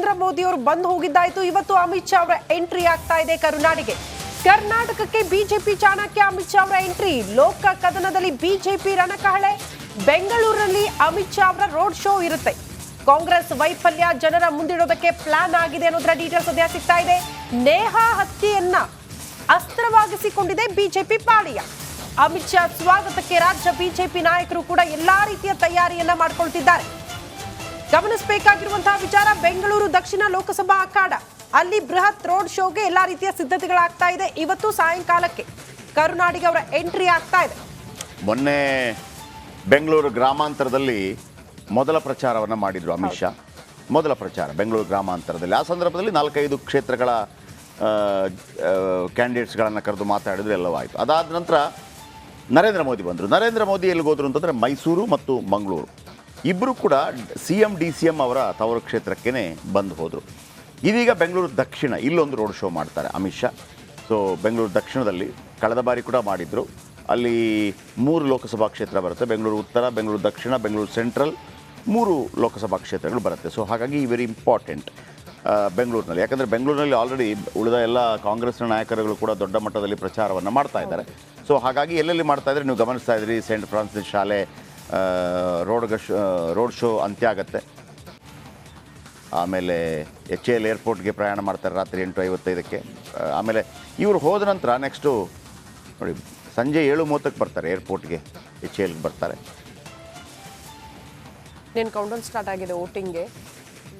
ನರೇಂದ್ರ ಮೋದಿ ಅವರು ಬಂದು ಹೋಗಿದ್ದಾಯ್ತು. ಇವತ್ತು ಅಮಿತ್ ಶಾ ಅವರ ಎಂಟ್ರಿ ಆಗ್ತಾ ಇದೆ ಕರುನಾಡಿಗೆ. ಕರ್ನಾಟಕಕ್ಕೆ ಬಿಜೆಪಿ ಚಾಣಕ್ಯ ಅಮಿತ್ ಶಾ ಅವರ ಎಂಟ್ರಿ. ಲೋಕ ಕದನದಲ್ಲಿ ಬಿಜೆಪಿ ರಣಕಹಳೆ. ಬೆಂಗಳೂರಿನಲ್ಲಿ ಅಮಿತ್ ಶಾ ಅವರ ರೋಡ್ ಶೋ ಇರುತ್ತೆ. ಕಾಂಗ್ರೆಸ್ ವೈಫಲ್ಯ ಜನರ ಮುಂದಿಡೋದಕ್ಕೆ ಪ್ಲಾನ್ ಆಗಿದೆ ಅನ್ನೋದರ ಡೀಟೇಲ್ಸ್ ಸದ್ಯ ಸಿಗ್ತಾ ಇದೆ. ನೇಹಾ ಹತ್ಯೆಯನ್ನ ಅಸ್ತ್ರವಾಗಿಸಿಕೊಂಡಿದೆ ಬಿಜೆಪಿ ಪಾಳಿಯ. ಅಮಿತ್ ಶಾ ಸ್ವಾಗತಕ್ಕೆ ರಾಜ್ಯ ಬಿಜೆಪಿ ನಾಯಕರು ಕೂಡ ಎಲ್ಲಾ ರೀತಿಯ ತಯಾರಿಯನ್ನ ಮಾಡಿಕೊಳ್ತಿದ್ದಾರೆ. ಗಮನಿಸಬೇಕಾಗಿರುವಂತಹ ವಿಚಾರ, ಬೆಂಗಳೂರು ದಕ್ಷಿಣ ಲೋಕಸಭಾ ಅಖಾಡ, ಅಲ್ಲಿ ಬೃಹತ್ ರೋಡ್ ಶೋಗೆ ಎಲ್ಲಾ ರೀತಿಯ ಸಿದ್ಧತೆಗಳಾಗ್ತಾ ಇದೆ. ಇವತ್ತು ಸಾಯಂಕಾಲಕ್ಕೆ ಕರುನಾಡಿಗೆ ಅವರ ಎಂಟ್ರಿ ಆಗ್ತಾ ಇದೆ. ಮೊನ್ನೆ ಬೆಂಗಳೂರು ಗ್ರಾಮಾಂತರದಲ್ಲಿ ಮೊದಲ ಪ್ರಚಾರವನ್ನು ಮಾಡಿದ್ರು ಅಮಿತ್ ಶಾ. ಮೊದಲ ಪ್ರಚಾರ ಬೆಂಗಳೂರು ಗ್ರಾಮಾಂತರದಲ್ಲಿ. ಆ ಸಂದರ್ಭದಲ್ಲಿ 4-5 ಕ್ಷೇತ್ರಗಳ ಕ್ಯಾಂಡಿಡೇಟ್ಸ್ಗಳನ್ನು ಕರೆದು ಮಾತಾಡಿದ್ರು, ಎಲ್ಲವಾಯಿತು. ಅದಾದ ನಂತರ ನರೇಂದ್ರ ಮೋದಿ ಬಂದರು. ನರೇಂದ್ರ ಮೋದಿ ಎಲ್ಲಿಗೋದ್ರು ಅಂತಂದರೆ ಮೈಸೂರು ಮತ್ತು ಮಂಗಳೂರು ಇಬ್ಬರು ಕೂಡ CM DCM ಅವರ ತವರು ಕ್ಷೇತ್ರಕ್ಕೇ ಬಂದು ಹೋದರು. ಇದೀಗ ಬೆಂಗಳೂರು ದಕ್ಷಿಣ ಇಲ್ಲೊಂದು ರೋಡ್ ಶೋ ಮಾಡ್ತಾರೆ ಅಮಿತ್ ಶಾ. ಸೊ ಬೆಂಗಳೂರು ದಕ್ಷಿಣದಲ್ಲಿ ಕಳೆದ ಬಾರಿ ಕೂಡ ಮಾಡಿದರು. ಅಲ್ಲಿ 3 ಲೋಕಸಭಾ ಕ್ಷೇತ್ರ ಬರುತ್ತೆ. ಬೆಂಗಳೂರು ಉತ್ತರ, ಬೆಂಗಳೂರು ದಕ್ಷಿಣ, ಬೆಂಗಳೂರು ಸೆಂಟ್ರಲ್, 3 ಲೋಕಸಭಾ ಕ್ಷೇತ್ರಗಳು ಬರುತ್ತೆ. ಸೊ ಹಾಗಾಗಿ ವೆರಿ ಇಂಪಾರ್ಟೆಂಟ್ ಬೆಂಗಳೂರಿನಲ್ಲಿ. ಯಾಕಂದರೆ ಬೆಂಗಳೂರಿನಲ್ಲಿ ಆಲ್ರೆಡಿ ಉಳಿದ ಎಲ್ಲ ಕಾಂಗ್ರೆಸ್ನ ನಾಯಕರುಗಳು ಕೂಡ ದೊಡ್ಡ ಮಟ್ಟದಲ್ಲಿ ಪ್ರಚಾರವನ್ನು ಮಾಡ್ತಾ ಇದ್ದಾರೆ. ಸೊ ಹಾಗಾಗಿ ಎಲ್ಲೆಲ್ಲಿ ಮಾಡ್ತಾ ಇದ್ದಾರೆ ನೀವು ಗಮನಿಸ್ತಾ ಇದ್ರಿ. ಸೇಂಟ್ ಫ್ರಾನ್ಸಿಸ್ ಶಾಲೆ ರೋಡ್ ಶೋ ಅಂತ್ಯ ಆಗುತ್ತೆ. ಆಮೇಲೆ HAL ಏರ್ಪೋರ್ಟ್ಗೆ ಪ್ರಯಾಣ ಮಾಡ್ತಾರೆ ರಾತ್ರಿ 8:55ಕ್ಕೆ. ಆಮೇಲೆ ಇವರು ಹೋದ ನಂತರ ನೆಕ್ಸ್ಟು ನೋಡಿ ಸಂಜೆ 7:30ಕ್ಕೆ ಬರ್ತಾರೆ ಏರ್ಪೋರ್ಟ್ಗೆ, HALಗೆ ಬರ್ತಾರೆ. ಏನು ಕೌಂಟೌನ್ ಸ್ಟಾರ್ಟ್ ಆಗಿದೆ ವೋಟಿಂಗ್ಗೆ.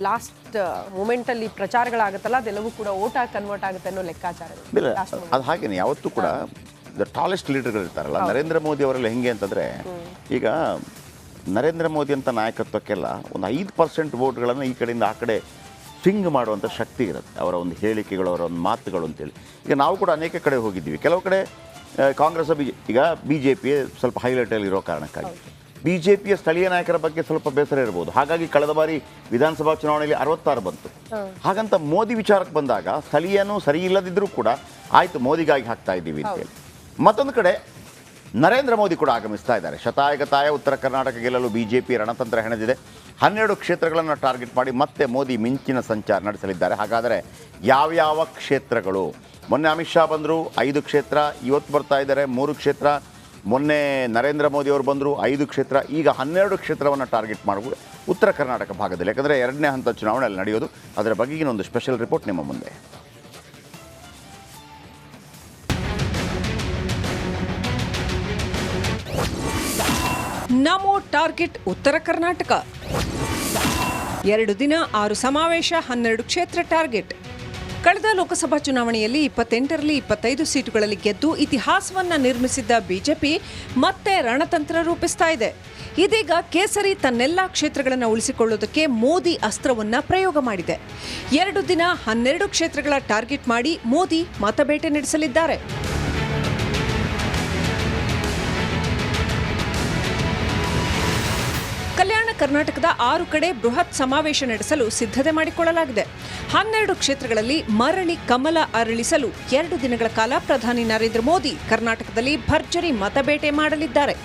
ಲಾಸ್ಟ್ ಮೂಮೆಂಟಲ್ಲಿ ಪ್ರಚಾರಗಳಾಗುತ್ತಲ್ಲ, ಅದೆಲ್ಲವೂ ಕೂಡ ಓಟಾಗಿ ಕನ್ವರ್ಟ್ ಆಗುತ್ತೆ ಅನ್ನೋ ಲೆಕ್ಕಾಚಾರ. ಇಲ್ಲ, ಅದು ಹಾಗೇನೆ ಯಾವತ್ತೂ ಕೂಡ ದ ಟಾಲೆಸ್ಟ್ ಲೀಡರ್ಗಳು ಇರ್ತಾರಲ್ಲ. ನರೇಂದ್ರ ಮೋದಿ ಅವರೆಲ್ಲ ಹೆಂಗೆ ಅಂತಂದರೆ, ಈಗ ನರೇಂದ್ರ ಮೋದಿ ಅಂತ ನಾಯಕತ್ವಕ್ಕೆಲ್ಲ ಒಂದು 5% ವೋಟ್ಗಳನ್ನು ಈ ಕಡೆಯಿಂದ ಆ ಕಡೆ ಸ್ವಿಂಗ್ ಮಾಡುವಂಥ ಶಕ್ತಿ ಇರುತ್ತೆ ಅವರ ಒಂದು ಹೇಳಿಕೆಗಳು, ಅವರ ಒಂದು ಮಾತುಗಳು ಅಂತೇಳಿ. ಈಗ ನಾವು ಕೂಡ ಅನೇಕ ಕಡೆ ಹೋಗಿದ್ದೀವಿ. ಕೆಲವು ಕಡೆ ಕಾಂಗ್ರೆಸ್ ಈಗ BJP ಸ್ವಲ್ಪ ಹೈಲೈಟಲ್ಲಿ ಇರೋ ಕಾರಣಕ್ಕಾಗಿ BJPಯ ಸ್ಥಳೀಯ ನಾಯಕರ ಬಗ್ಗೆ ಸ್ವಲ್ಪ ಬೇಸರ ಇರ್ಬೋದು. ಹಾಗಾಗಿ ಕಳೆದ ಬಾರಿ ವಿಧಾನಸಭಾ ಚುನಾವಣೆಯಲ್ಲಿ 66 ಬಂತು. ಹಾಗಂತ ಮೋದಿ ವಿಚಾರಕ್ಕೆ ಬಂದಾಗ ಸ್ಥಳೀಯನೂ ಸರಿ ಇಲ್ಲದಿದ್ದರೂ ಕೂಡ ಆಯಿತು ಮೋದಿಗಾಗಿ ಹಾಕ್ತಾ ಇದ್ದೀವಿ ಅಂತೇಳಿ. ಮತ್ತೊಂದು ಕಡೆ ನರೇಂದ್ರ ಮೋದಿ ಕೂಡ ಆಗಮಿಸ್ತಾ ಇದ್ದಾರೆ. ಶತಾಯಗತಾಯ ಉತ್ತರ ಕರ್ನಾಟಕ ಗೆಲ್ಲಲು BJP ರಣತಂತ್ರ ಹೆಣೆದಿದೆ. 12 ಕ್ಷೇತ್ರಗಳನ್ನು ಟಾರ್ಗೆಟ್ ಮಾಡಿ ಮತ್ತೆ ಮೋದಿ ಮಿಂಚಿನ ಸಂಚಾರ ನಡೆಸಲಿದ್ದಾರೆ. ಹಾಗಾದರೆ ಯಾವ್ಯಾವ ಕ್ಷೇತ್ರಗಳು? ಮೊನ್ನೆ ಅಮಿತ್ ಶಾ ಬಂದರು, 5 ಕ್ಷೇತ್ರ. ಇವತ್ತು ಬರ್ತಾ ಇದ್ದಾರೆ 3 ಕ್ಷೇತ್ರ. ಮೊನ್ನೆ ನರೇಂದ್ರ ಮೋದಿ ಅವರು ಬಂದರು, 5 ಕ್ಷೇತ್ರ. ಈಗ 12 ಕ್ಷೇತ್ರವನ್ನು ಟಾರ್ಗೆಟ್ ಮಾಡುವುದು ಉತ್ತರ ಕರ್ನಾಟಕ ಭಾಗದಲ್ಲಿ. ಯಾಕಂದರೆ 2ನೇ ಹಂತ ಚುನಾವಣೆ ಅಲ್ಲಿ ನಡೆಯೋದು. ಅದರ ಬಗೆಗಿನ ಒಂದು ಸ್ಪೆಷಲ್ ರಿಪೋರ್ಟ್ ನಿಮ್ಮ ಮುಂದೆ. ನಮೋ ಟಾರ್ಗೆಟ್ ಉತ್ತರ ಕರ್ನಾಟಕ. 2 ದಿನ 6 ಸಮಾವೇಶ, 12 ಕ್ಷೇತ್ರ ಟಾರ್ಗೆಟ್. ಕಳೆದ ಲೋಕಸಭಾ ಚುನಾವಣೆಯಲ್ಲಿ 28ರಲ್ಲಿ 25 ಸೀಟುಗಳಲ್ಲಿ ಗೆದ್ದು ಇತಿಹಾಸವನ್ನ ನಿರ್ಮಿಸಿದ್ದ ಬಿಜೆಪಿ ಮತ್ತೆ ರಣತಂತ್ರ ರೂಪಿಸ್ತಾ ಇದೆ. ಇದೀಗ ಕೇಸರಿ ತನ್ನೆಲ್ಲ ಕ್ಷೇತ್ರಗಳನ್ನು ಉಳಿಸಿಕೊಳ್ಳುವುದಕ್ಕೆ ಮೋದಿ ಅಸ್ತ್ರವನ್ನ ಪ್ರಯೋಗ ಮಾಡಿದೆ. 2 ದಿನ 12 ಕ್ಷೇತ್ರಗಳ ಟಾರ್ಗೆಟ್ ಮಾಡಿ ಮೋದಿ ಮತಬೇಟೆ ನಡೆಸಲಿದ್ದಾರೆ. ಕಲ್ಯಾಣ ಕರ್ನಾಟಕದ 6 ಕಡೆ ಬೃಹತ್ ಸಮಾವೇಶ ನಡೆಸಲು ಸಿದ್ಧತೆ ಮಾಡಿಕೊಳ್ಳಲಾಗಿದೆ. 12 ಕ್ಷೇತ್ರಗಳಲ್ಲಿ ಮರಳಿ ಕಮಲ ಅರಳಿಸಲು 2 ದಿನಗಳ ಕಾಲ ಪ್ರಧಾನಿ ನರೇಂದ್ರ ಮೋದಿ ಕರ್ನಾಟಕದಲ್ಲಿ ಭರ್ಜರಿ ಮತಬೇಟೆ ಮಾಡಲಿದ್ದಾರೆ.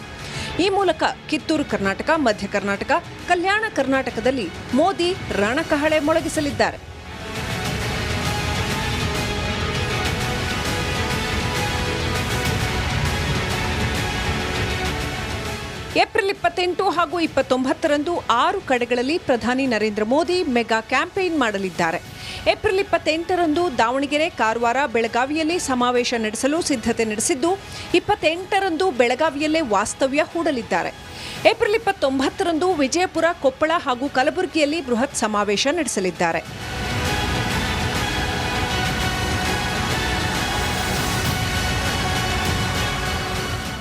ಈ ಮೂಲಕ ಕಿತ್ತೂರು ಕರ್ನಾಟಕ, ಮಧ್ಯ ಕರ್ನಾಟಕ, ಕಲ್ಯಾಣ ಕರ್ನಾಟಕದಲ್ಲಿ ಮೋದಿ ರಣಕಹಳೆ ಮೊಳಗಿಸಲಿದ್ದಾರೆ. ಏಪ್ರಿಲ್ 28 ಹಾಗೂ 29ರಂದು 6 ಕಡೆಗಳಲ್ಲಿ ಪ್ರಧಾನಿ ನರೇಂದ್ರ ಮೋದಿ ಮೆಗಾ ಕ್ಯಾಂಪೇನ್ ಮಾಡಲಿದ್ದಾರೆ. ಏಪ್ರಿಲ್ 28ರಂದು ದಾವಣಗೆರೆ, ಕಾರವಾರ, ಬೆಳಗಾವಿಯಲ್ಲಿ ಸಮಾವೇಶ ನಡೆಸಲು ಸಿದ್ಧತೆ ನಡೆಸಿದ್ದು, 28ರಂದು ಬೆಳಗಾವಿಯಲ್ಲೇ ವಾಸ್ತವ್ಯ ಹೂಡಲಿದ್ದಾರೆ. ಏಪ್ರಿಲ್ 29ರಂದು ವಿಜಯಪುರ, ಕೊಪ್ಪಳ ಹಾಗೂ ಕಲಬುರಗಿಯಲ್ಲಿ ಬೃಹತ್ ಸಮಾವೇಶ ನಡೆಸಲಿದ್ದಾರೆ.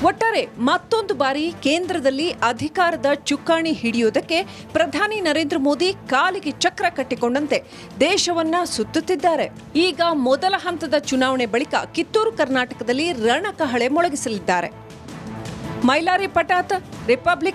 ಒಟ್ಟಾರೆ ಮತ್ತೊಂದು ಬಾರಿ ಕೇಂದ್ರದಲ್ಲಿ ಅಧಿಕಾರದ ಚುಕ್ಕಾಣಿ ಹಿಡಿಯುವುದಕ್ಕೆ ಪ್ರಧಾನಿ ನರೇಂದ್ರ ಮೋದಿ ಕಾಲಿಗೆ ಚಕ್ರ ಕಟ್ಟಿಕೊಂಡಂತೆ ದೇಶವನ್ನ ಸುತ್ತುತ್ತಿದ್ದಾರೆ. ಈಗ ಮೊದಲ ಹಂತದ ಚುನಾವಣೆ ಬಳಿಕ ಕಿತ್ತೂರು ಕರ್ನಾಟಕದಲ್ಲಿ ರಣಕಹಳೆ ಮೊಳಗಿಸಲಿದ್ದಾರೆ. ಮೈಲಾರಿ ಪಟಾತ್, ರಿಪಬ್ಲಿಕ್